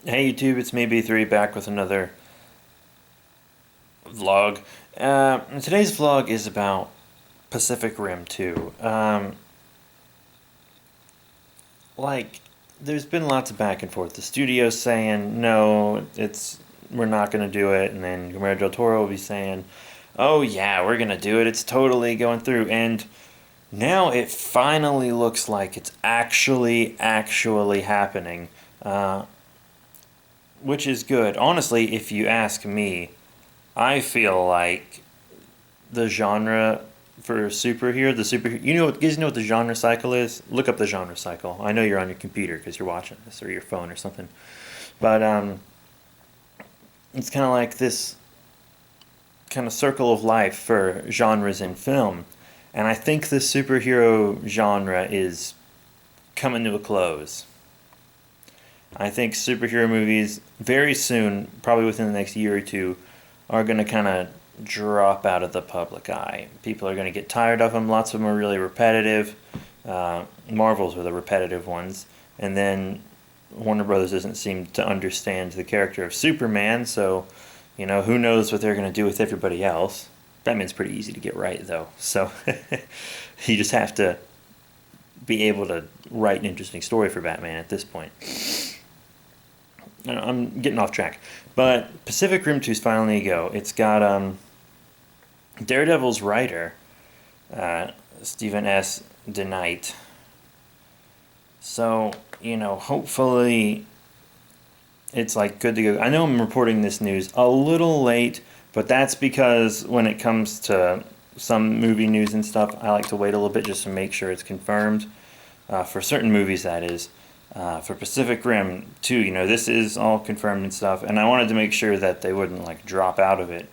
Hey YouTube, it's me B3 back with another vlog. Today's vlog is about Pacific Rim 2. Like, there's been lots of back and forth. The studio's saying, no, we're not going to do it, and then Guillermo del Toro will be saying, oh yeah, we're going to do it, it's totally going through, and now it finally looks like it's actually happening. Which is good. Honestly, if you ask me, I feel like the genre for superhero, you guys know what the genre cycle is? Look up the genre cycle. I know you're on your computer because you're watching this or your phone or something. But it's kind of like this kind of circle of life for genres in film. And I think the superhero genre is coming to a close. I think superhero movies very soon, probably within the next year or two, are going to kind of drop out of the public eye. People are going to get tired of them. Lots of them are really repetitive. Marvels were the repetitive ones. And then Warner Brothers doesn't seem to understand the character of Superman, so, who knows what they're going to do with everybody else. Batman's pretty easy to get right, though. So you just have to be able to write an interesting story for Batman at this point. I'm getting off track. But Pacific Rim 2 is finally a go. It's got Daredevil's writer, Stephen S. DeKnight. So, hopefully it's like good to go. I know I'm reporting this news a little late, but that's because when it comes to some movie news and stuff, I like to wait a little bit just to make sure it's confirmed. For certain movies, that is. For Pacific Rim 2, this is all confirmed and stuff, and I wanted to make sure that they wouldn't drop out of it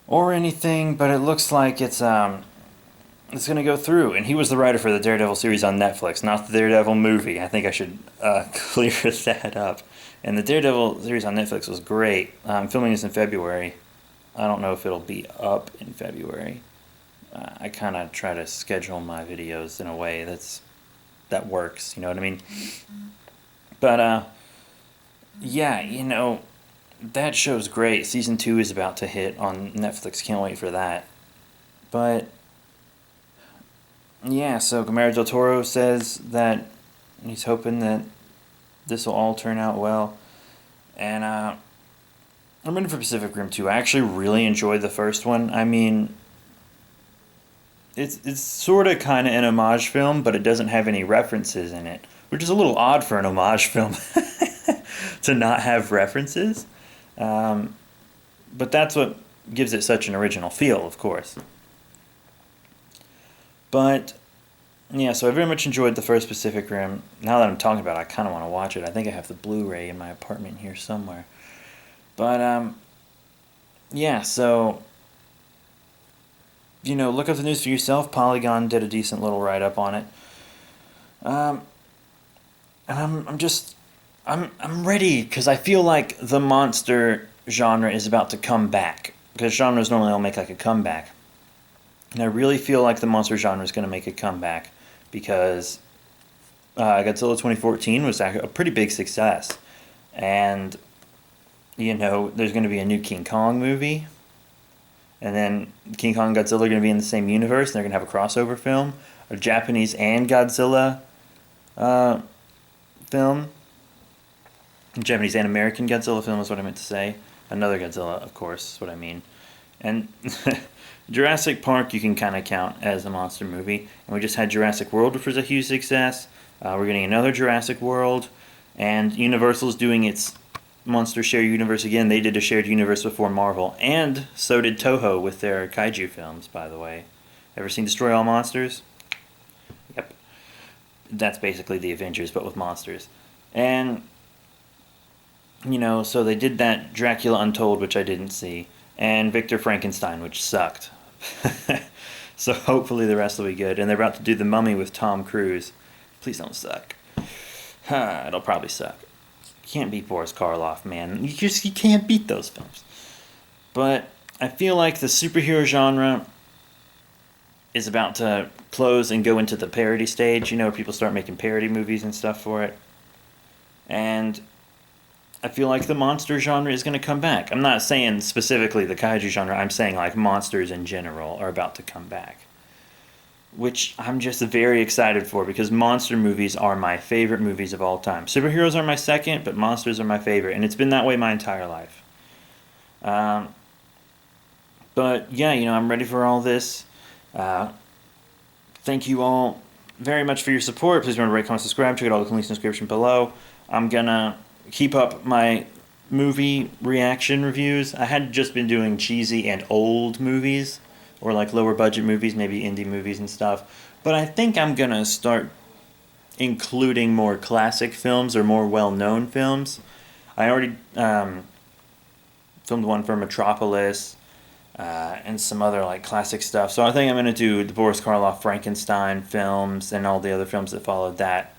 or anything, but it looks like it's going to go through. And he was the writer for the Daredevil series on Netflix, not the Daredevil movie. I think I should clear that up. And the Daredevil series on Netflix was great. I'm filming this in February. I don't know if it'll be up in February. I kind of try to schedule my videos in a way that works, you know what I mean? But yeah, that show's great. Season 2 is about to hit on Netflix. Can't wait for that. But yeah, so Guillermo del Toro says that he's hoping that this will all turn out well. And I'm ready for Pacific Rim 2. I actually really enjoyed the first one. I mean, it's sort of kind of an homage film, but it doesn't have any references in it, which is a little odd for an homage film to not have references. But that's what gives it such an original feel, of course. But yeah, so I very much enjoyed the first Pacific Rim. Now that I'm talking about it, I kind of want to watch it. I think I have the Blu-ray in my apartment here somewhere. But yeah, so look up the news for yourself. Polygon did a decent little write-up on it. And I'm ready because I feel like the monster genre is about to come back, because genres normally all make a comeback. And I really feel like the monster genre is going to make a comeback because Godzilla 2014 was a pretty big success. And, there's going to be a new King Kong movie. And then King Kong and Godzilla are going to be in the same universe, and they're going to have a crossover film. A Japanese and Godzilla film. Japanese and American Godzilla film is what I meant to say. Another Godzilla, of course, is what I mean. And Jurassic Park you can kind of count as a monster movie. And we just had Jurassic World, which was a huge success. We're getting another Jurassic World. And Universal's doing its monster shared universe again. They did a shared universe before Marvel. And so did Toho with their kaiju films, by the way. Ever seen Destroy All Monsters? Yep. That's basically the Avengers, but with monsters. And so they did that Dracula Untold, which I didn't see, and Victor Frankenstein, which sucked. So hopefully the rest will be good. And they're about to do The Mummy with Tom Cruise. Please don't suck. It'll probably suck. You can't beat Boris Karloff, man. You can't beat those films. But I feel like the superhero genre is about to close and go into the parody stage, where people start making parody movies and stuff for it. And I feel like the monster genre is going to come back. I'm not saying specifically the kaiju genre, I'm saying like monsters in general are about to come back. Which I'm just very excited for because monster movies are my favorite movies of all time. Superheroes are my second, but monsters are my favorite, and it's been that way my entire life. But yeah, I'm ready for all this. Thank you all very much for your support. Please remember to rate, comment, subscribe. Check out all the links in the description below. I'm gonna keep up my movie reaction reviews. I had just been doing cheesy and old movies, or like lower budget movies, maybe indie movies and stuff. But I think I'm gonna start including more classic films or more well-known films. I already filmed one for Metropolis, and some other like classic stuff. So I think I'm going to do the Boris Karloff Frankenstein films and all the other films that followed that,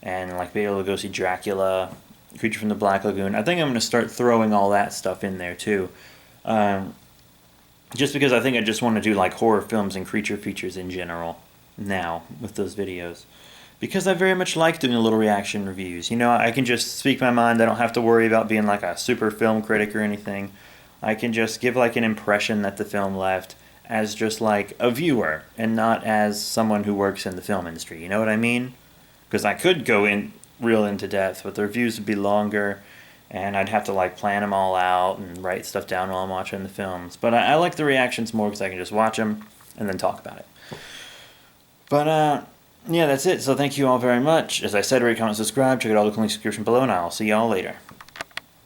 and like be able to go see Dracula, Creature from the Black Lagoon. I think I'm going to start throwing all that stuff in there too, just because I think I just want to do like horror films and creature features in general now with those videos. Because I very much like doing little reaction reviews. I can just speak my mind. I don't have to worry about being like a super film critic or anything. I can just give like an impression that the film left as just like a viewer and not as someone who works in the film industry. You know what I mean? Because I could go in real into depth, but the reviews would be longer and I'd have to like plan them all out and write stuff down while I'm watching the films. But I like the reactions more because I can just watch them and then talk about it. But yeah, that's it. So thank you all very much. As I said, rate, comment, subscribe. Check out all the links in the description below, and I'll see y'all later.